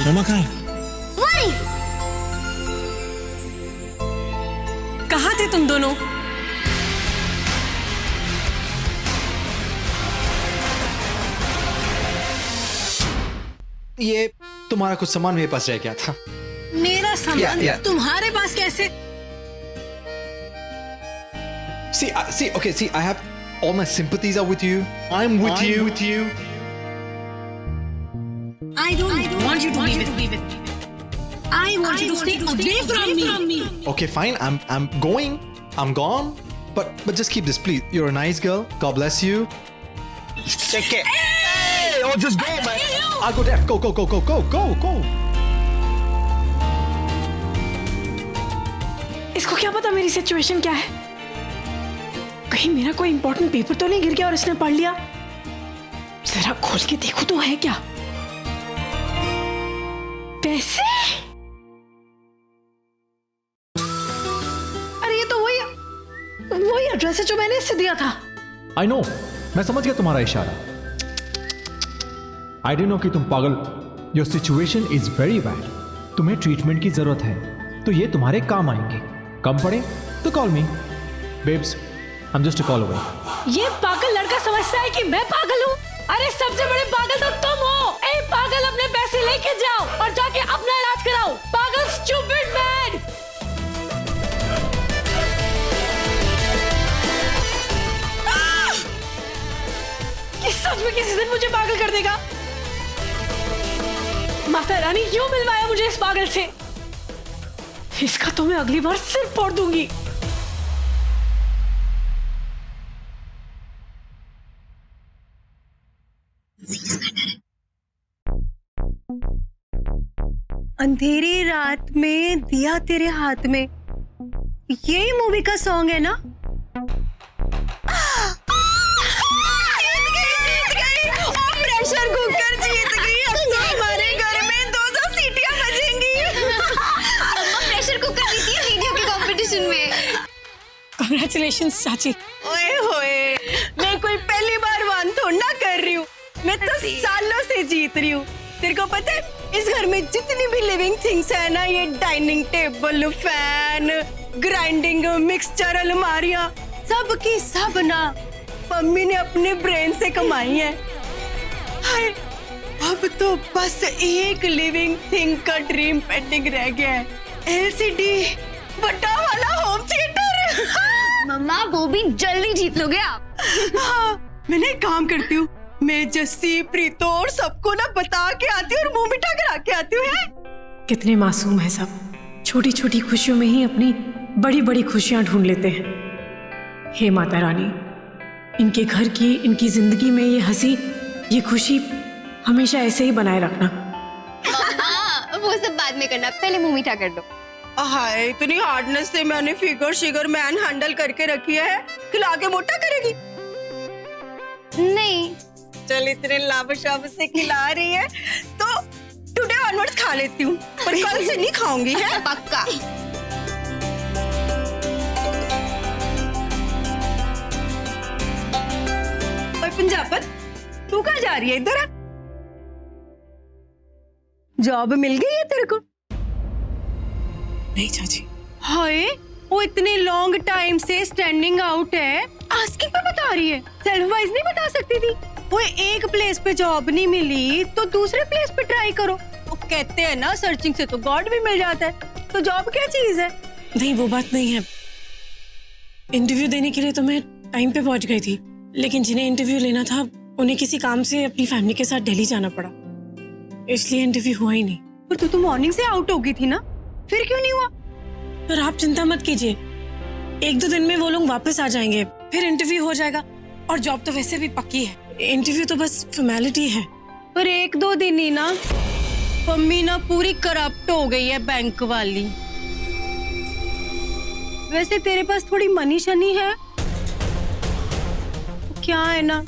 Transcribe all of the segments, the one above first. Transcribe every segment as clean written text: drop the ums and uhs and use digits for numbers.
मम्मा कहाँ है? वही। कहाँ थे तुम दोनों? ये तुम्हारा कुछ सामान मेरे पास रह गया था। मेरा सामान Yeah. तुम्हारे पास कैसे? See, I have all my sympathies are with you. I'm with you. I don't want you to be with me. I want you to stay away from me. Okay, fine. I'm going. I'm gone. But just keep this, please. You're a nice girl. God bless you. Take care. Hey, oh, just go, man. I'll go there. Go. इसको क्या पता मेरी situation क्या है? कहीं मेरा कोई important paper तो नहीं गिर गया और इसने पढ़ लिया? जरा खोल के देखो तो है क्या? पैसे? अरे ये तो वही एड्रेस है जो मैंने इससे दिया था। I know, मैं समझ गया तुम्हारा इशारा। I didn't know कि तुम पागल। Your situation is very bad. तुम्हें ट्रीटमेंट की जरूरत है, तो ये तुम्हारे काम आएंगे। कम पड़े तो call me. Babes, I'm just a call away. ये पागल लड़का समझता है कि मैं पागल हूँ? अरे सबसे बड़े पागल तो तुम हो। ए पागल, अपने पैसे लेके जाओ और जाके अपना इलाज कराओ। पागल, स्टूपिड मैन। ये सच में किसी दिन मुझे पागल कर देगा। माता रानी क्यों मिलवाया मुझे इस पागल से? इसका तो मैं अगली बार सिर फोड़ दूंगी। अंधेरी रात में दिया तेरे हाथ में, यही मूवी का सॉन्ग है ना? प्रेशर कुकर जीत गई। अब तो हमारे घर में 2-2 सीटियां बजेंगी। अम्मा प्रेशर कुकर जीती है वीडियो के कंपटीशन में। कांग्रेचुलेशंस चाची। ओए होए, मैं कोई पहली बार वन थोड़ा ना कर रही हूँ, मैं तो सालों से जीत रही हूँ। तेरे को पता है इस घर में जितनी भी लिविंग थिंग्स है ना, ये dining table, fan, grinding mixture, अलमारियां, सब की सब ना मम्मी ने अपने ब्रेन से कमाई है। हाय, अब तो बस एक लिविंग थिंग का ड्रीम पेंडिंग रह गया है। एलसीडी, बड़ा वाला होम थिएटर। मम्मा वो भी जल्दी जीत लोगे आप। हाँ, मैंने एक काम करती हूँ, मैं जस्सी, प्रीतो और सबको ना बता के आती हूँ और मुंह मीठा करा के आती हूँ। कितने मासूम है सब, छोटी छोटी खुशियों में ही अपनी बड़ी बड़ी खुशियां ढूंढ लेते हैं। हे माता रानी, इनके घर की, इनकी जिंदगी में ये हंसी, ये खुशी हमेशा ऐसे ही बनाए रखना। मम्मा वो सब बाद में करना, पहले मुंह मीठा कर दो। हाय, इतनी हार्डनेस से मैंने फिगर मैन हैंडल करके रखी है, खिला के मोटा करेगी? नहीं, चल इतने लाभ से खिला रही है तो टुडे ऑनवर्ड्स खा लेती हूँ, पर कल से नहीं खाऊंगी है। पक्का। और पंजाबत, तू कहाँ जा रही है? इधर आ। जॉब मिल गई है तेरे को? नहीं चाची। हाय, वो इतने लॉन्ग टाइम से स्टैंडिंग आउट है, आस्किंग पे बता रही है, सेल्फ वाइज नहीं बता सकती थी। वो एक प्लेस पे जॉब नहीं मिली तो दूसरे प्लेस पे ट्राई करो। वो कहते हैं ना, सर्चिंग से तो गॉड भी मिल जाता है। तो जॉब क्या चीज है? नहीं, वो बात नहीं है। इंटरव्यू देने के लिए तो मैं टाइम पे पहुंच गई थी, लेकिन जिन्हें इंटरव्यू लेना था उन्हें किसी काम से अपनी फैमिली के साथ दिल्ली जाना पड़ा, इसलिए इंटरव्यू हुआ ही नहीं। पर तू तो मॉर्निंग से आउट हो गई थी ना, फिर क्यों नहीं हुआ? पर आप चिंता मत कीजिए, 1-2 दिन में वो लोग वापस आ जाएंगे, फिर इंटरव्यू हो जाएगा और जॉब तो वैसे भी पक्की है। इंटरव्यू तो बस फॉर्मेलिटी है। पर 1-2 दिन ही ना, मम्मी ना पूरी करप्ट हो गई है बैंक वाली। वैसे तेरे पास थोड़ी मनी शनी है? क्या है ना,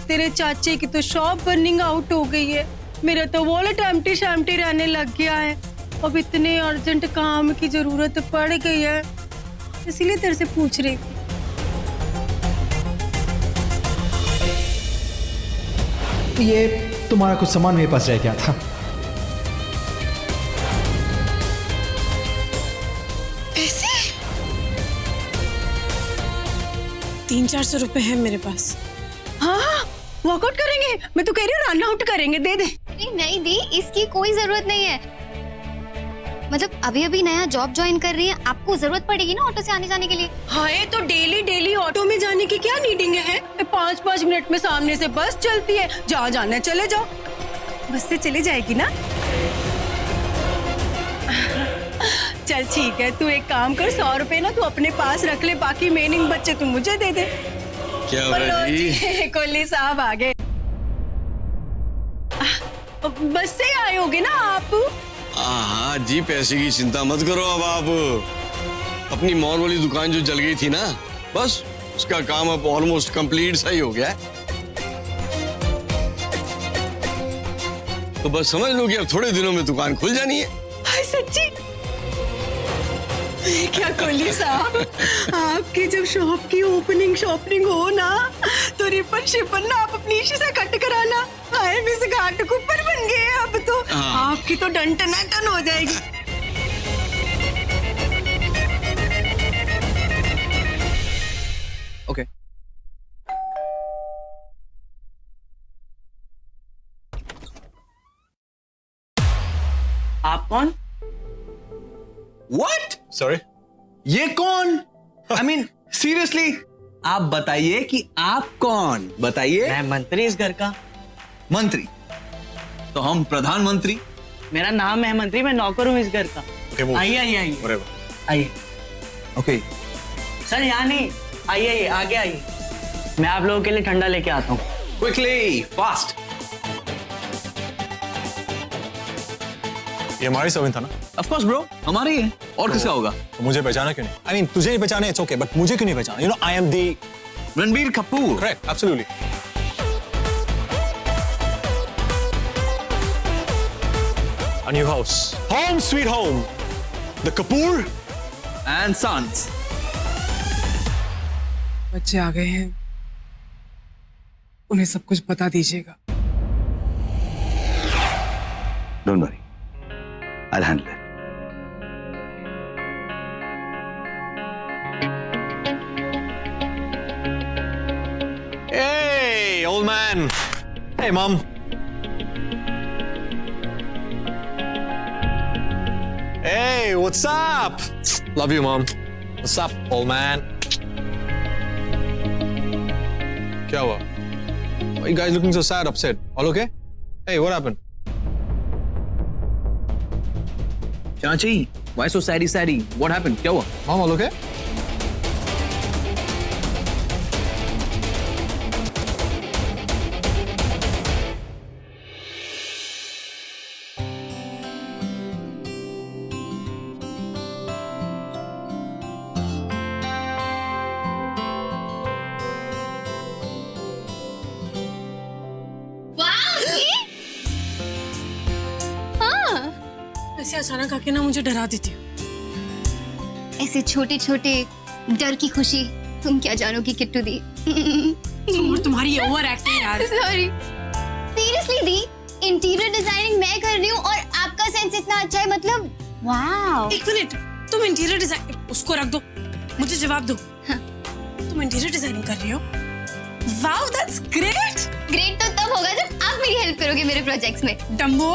तेरे चाचे की तो शॉप बर्निंग आउट हो गई है, मेरा तो वॉलेट एम्प्टी शैम्प्टी रहने लग गया है। अब इतने अर्जेंट काम की जरूरत पड़ गई है, इसीलिए तेरे से पूछ रही। ये तुम्हारा कुछ सामान मेरे पास रह गया था। 300-400 रुपए है मेरे पास। हाँ, वर्कआउट करेंगे। मैं तो कह रही हूँ रन आउट करेंगे, दे दे। नहीं दी, इसकी कोई जरूरत नहीं है। मतलब अभी अभी नया जॉब ज्वाइन कर रही है, आपको जरूरत पड़ेगी ना ऑटो से आने जाने के लिए। हाय, तो डेली ऑटो में जाने की क्या नीडिंग है? 5-5 मिनट में सामने से बस चलती है, जहाँ जाना है चले जाओ। बस से चली जाएगी ना? चल ठीक है, तू एक काम कर, 100 रुपए ना तू अपने पास रख ले, बाकी मेनिंग बच्चे तू मुझे दे दे। क्या भाई? कोहली साहब आ गए। बस से आए होगे ना आप? हाँ जी, पैसे की चिंता मत करो अब आप। अपनी मॉल वाली दुकान जो जल गई थी ना, बस उसका काम अब ऑलमोस्ट कंप्लीट सा ही हो गया है। तो बस समझ लो कि अब थोड़े दिनों में दुकान खुल जानी है। हाय सच्ची? क्या कोहली साहब, आपकी जब शॉप की ओपनिंग शॉपिंग हो ना, तो रिपन शिपन ना आप अपनी इसी से कट कराना। हाय, मिस घाट कुपर बन गए अब तो। हाँ। आपकी तो डन टनाटन हो जाएगी। ओके। आप कौन? What? सॉरी। ये कौन? I mean, seriously? आप बताइए कि आप कौन? बताइए। मैं मंत्री इस घर का। मंत्री? तो हम प्रधानमंत्री। मेरा नाम है मंत्री, मैं नौकर हूँ इस घर का। आइए आइए आइए आइए। ओके। सर यहाँ नहीं, आइए आइए आगे आइए, मैं आप लोगों के लिए ठंडा लेके आता हूँ। Quickly, fast. ये हमारी सर्विंग था ना? Of course, bro. हमारी है। और किसका होगा? तो मुझे पहचाना क्यों नहीं? I mean, तुझे नहीं पहचाने it's okay, but मुझे क्यों नहीं पहचाना? You know, I am the Ranbir Kapoor. correct, absolutely. A new house, home sweet home. The Kapoor And sons. बच्चे आ गए हैं, उन्हें सब कुछ बता दीजिएगा। Don't worry. I'll handle it. Hey, old man. Hey, mom. Hey, what's up? Love you, mom. What's up, old man? क्या हुआ? Why you guys looking so sad, upset? All okay? Hey, what happened? Chachi, why so saddy? What happened? क्या हुआ? Mom, all okay? ऐसे अचानक आके ना मुझे डरा देती हो। ऐसे छोटे छोटे डर की खुशी तुम क्या जानोगी किट्टू दी। और तुम्हारी ये ओवर एक्टिंग यार। सॉरी, सीरियसली दी, इंटीरियर डिजाइनिंग मैं कर रही हूँ और आपका सेंस इतना अच्छा है, मतलब वाओ। एक मिनट, तुम इंटीरियर डिजाइन, उसको रख दो, मुझे जवाब दो। हाँ। तुम इंटीरियर डिजाइनिंग कर रही हो? Wow, that's great. ग्रेट तो तब होगा जब आप मेरी हेल्प करोगे मेरे प्रोजेक्ट्स में। डम्बो,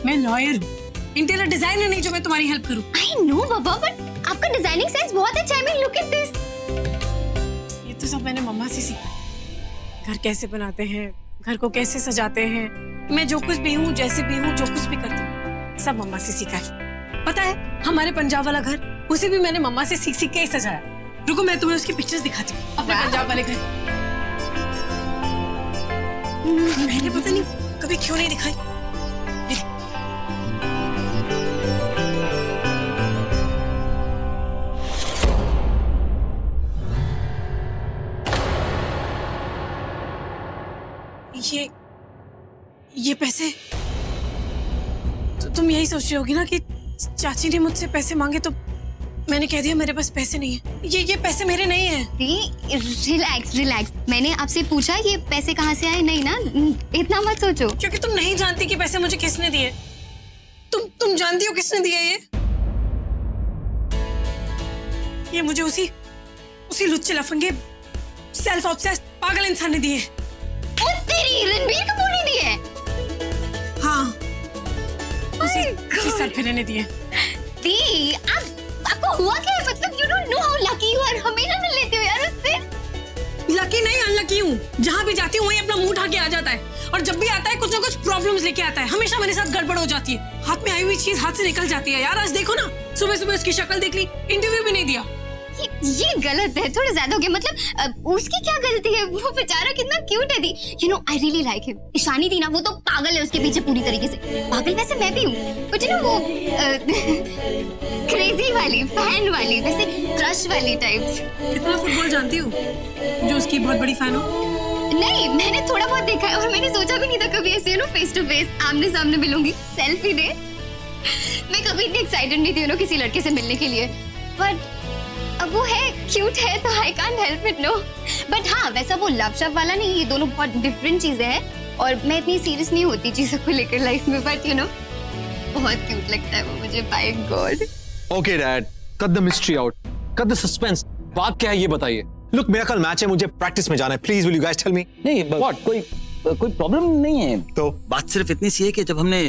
मैं लॉयर हूँ, इंटीरियर डिजाइनर नहीं जो मैं तुम्हारी हेल्प करूँ। आई नो बाबा, बट आपका डिजाइनिंग सेंस बहुत अच्छा है। Look at this. ये तो सब मैंने मम्मा से सीखा। घर कैसे बनाते हैं, घर को कैसे सजाते हैं, मैं जो कुछ भी हूँ, जैसे भी हूँ, जो कुछ भी करती हूँ, सब मम्मा से सीखा है। पता है, हमारे पंजाब वाला घर, उसे भी मैंने मम्मा से सीख सीख के ही सजाया। रुको, मैं तुम्हें उसकी पिक्चर्स दिखाती हूँ, अपने पंजाब वाले घर। मैंने पता नहीं कभी क्यों नहीं दिखाई। ये पैसे तो तुम यही सोच रही होगी ना कि चाची ने मुझसे पैसे मांगे तो मैंने कह दिया मेरे पास पैसे नहीं है। ये पैसे मेरे नहीं हैं। दी, रिलैक्स। मैंने आपसे पूछा ये पैसे कहाँ से आए, नहीं ना, इतना मत सोचो। क्योंकि तुम नहीं जानती कि पैसे मुझे किसने दिए। तुम जानती हो किसने दिए ये मुझे उसी लुच्चे लफंगे सेल्फ ऑब्सेस्ड पागल इंसान ने दिए। ओ तेरी, रणबीर कपूर ने दिए? हाँ, उसी सरफिरे ने दिए। दी, आपको हुआ क्या है? मतलब you don't know how lucky you are, हमेशा मिल लेते हो यार उससे। लकी नहीं अनलकी हूँ, जहाँ भी जाती हूँ वहीं अपना मुंह उठा के आ जाता है, और जब भी आता है कुछ ना कुछ प्रॉब्लम्स लेके आता है। हमेशा मेरे साथ गड़बड़ हो जाती है, हाथ में आई हुई चीज हाथ से निकल जाती है। यार आज देखो ना, सुबह सुबह उसकी शक्ल देख ली, इंटरव्यू भी नहीं दिया। ये गलत है, थोड़ा ज्यादा हो गया। मतलब उसकी क्या गलती है? वो बेचारा कितना क्यूट है दी। You know I really like him. Ishani थी ना, वो तो पागल है उसके पीछे पूरी तरीके से। पागल वैसे मैं भी हूँ, बट यू नो वो क्रेजी वाली, फैन वाली, वैसे क्रश वाली टाइप्स। इतना फुटबॉल जानती हूँ जो उसकी बहुत बड़ी फैन हो? नहीं, मैंने थोड़ा बहुत देखा है, और मैंने सोचा भी नहीं था कभी ऐसे ना फेस टू फेस आमने सामने मिलूंगी, सेल्फी दे। मैं कभी इतनी एक्साइटेड नहीं थी किसी लड़के से मिलने के लिए, बट अब वो है, क्यूट है, तो I can't help it no. But हाँ, वैसा वो लव शव वाला नहीं, ये दोनों बहुत डिफरेंट चीजें हैं, और मैं इतनी सीरियस नहीं होती चीजों को लेकर लाइफ में, बट यू नो बहुत क्यूट लगता है वो मुझे, by god. Okay, Dad. Cut the mystery out. Cut the suspense. बात क्या है ये बताइए. Look, मेरा कल मैच है, मुझे प्रैक्टिस में जाना है. Please, will you guys tell me? नहीं, What? कोई प्रॉब्लम नहीं है। तो बात सिर्फ इतनी सी है कि जब हमने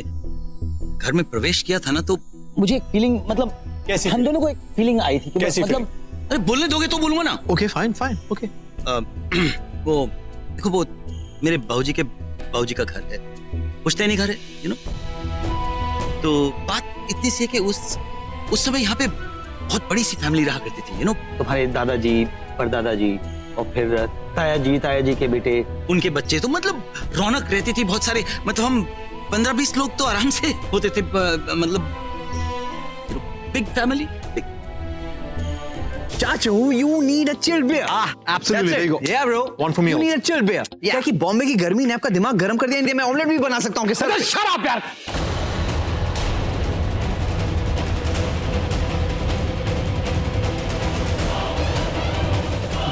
घर में प्रवेश किया था ना, तो मुझे एक फीलिंग, मतलब कैसी हम दोनों को एक फीलिंग आई थी कि कैसी मतलब अरे बोलने दोगे तो बोलूंगा ना। Okay, fine, okay. वो देखो, वो मेरे बाबूजी का घर है, पुश्तैनी घर है, यू नो। तो बात इतनी सी है कि उस समय यहाँ पे बहुत बड़ी सी फैमिली रहा करती थी, यू नो। तुम्हारे दादाजी, परदादाजी, और फिर ताया जी के बेटे, उनके बच्चे, तो मतलब रौनक रहती थी बहुत सारे। मतलब हम 15-20 लोग तो आराम से होते थे, मतलब big family. Chachu, you need a chill beer. Absolutely. That's There it. you go. Yeah, bro. One for me You also. need a chill beer. क्या कि बॉम्बे की गर्मी ने आपका दिमाग गर्म कर दिया, इनके मैं ऑमलेट भी बना सकता हूँ। सर Shut up, यार.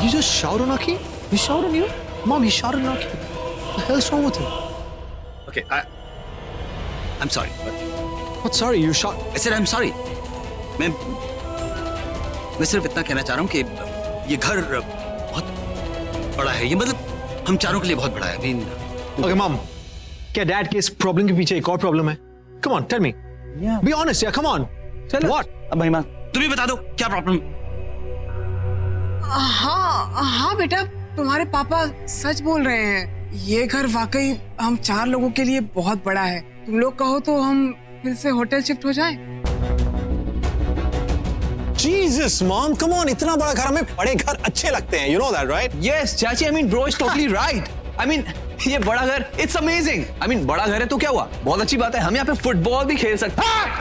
You just shout on Aki? He shout on you? Mom, he shouted on Aki. What the hell's wrong with him? Okay, I'm sorry. What sorry? You shot. I said I'm sorry. मैं सिर्फ इतना कहना चाह रहा हूँ कि ये घर बहुत बड़ा है, ये मतलब हम चारों के लिए बहुत बड़ा है। I mean, Okay, Mom. क्या डैड के इस प्रॉब्लम के पीछे एक और प्रॉब्लम है? Come on, tell me. Yeah. Be honest, yeah. Come on. Tell us. What? अब महिमा, तुम ही बता दो क्या प्रॉब्लम। हाँ बेटा, तुम्हारे पापा सच बोल रहे हैं। ये घर वाकई हम 4 लोगों के लिए बहुत बड़ा है। तुम लोग कहो तो हम फिर से होटल शिफ्ट हो जाएं। Jesus, Mom, come on. इतना बड़ा घर, हमें बड़े घर अच्छे लगते हैं. You know that, right? Yes, चाची, I mean, bro is totally right. I mean, ये बड़ा घर, it's amazing. I mean, बड़ा घर है तो क्या हुआ? बहुत अच्छी बात है, हम यहाँ पे फुटबॉल भी खेल सकते हैं।